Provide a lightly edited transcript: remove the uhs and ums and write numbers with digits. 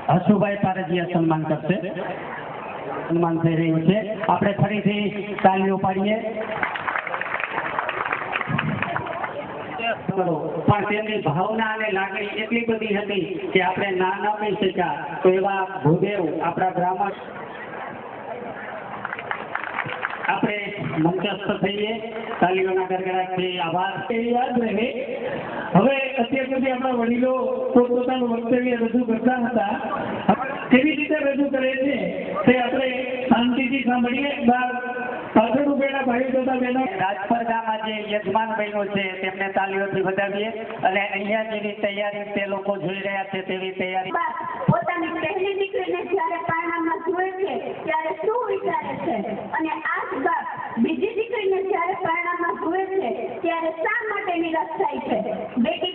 હસુભાઈ પારજીયા સન્માન કરશે. સન્માન થઈ રહ્યું છે. આપણે ફરીથી તાલીઓ પાડીએ. પણ તેમની ભાવના અને લાગણી એટલી બધી હતી કે આપણે ના ન કહી શક્યા. તો એવા ભૂદેવ આપણા બ્રાહ્મણ આપણે મંચસ્થ થઈએ. તાલીઓના ગરગડાટથી આભાર. એ યાદ રહે. હવે અત્યાર સુધી આપણા વડીલો પોતપોતાનું વક્તવ્ય રજૂ કરતા હતા. કેવી રીતે રજૂ કરે છે તે આપણે શાંતિથી સાંભળીએ. પાછળ ઉભેલા ભાઈઓ તથા બહેનો રાજપર ગામ આજે યજમાન બન્યો છે તેમને તાલીઓથી વધાવીએ. અને અહીંયા જેવી તૈયારી તે લોકો જોઈ રહ્યા છે તેવી તૈયારી. પોતાની પહેલી દીકરીને જ્યારે પારણામાં જુએ છે ત્યારે શું વિચારે છે અને આ જ બાપ બીજી દીકરીને જ્યારે પારણામાં જુએ છે ત્યારે શા માટે નિરાશ થાય છે? બેટી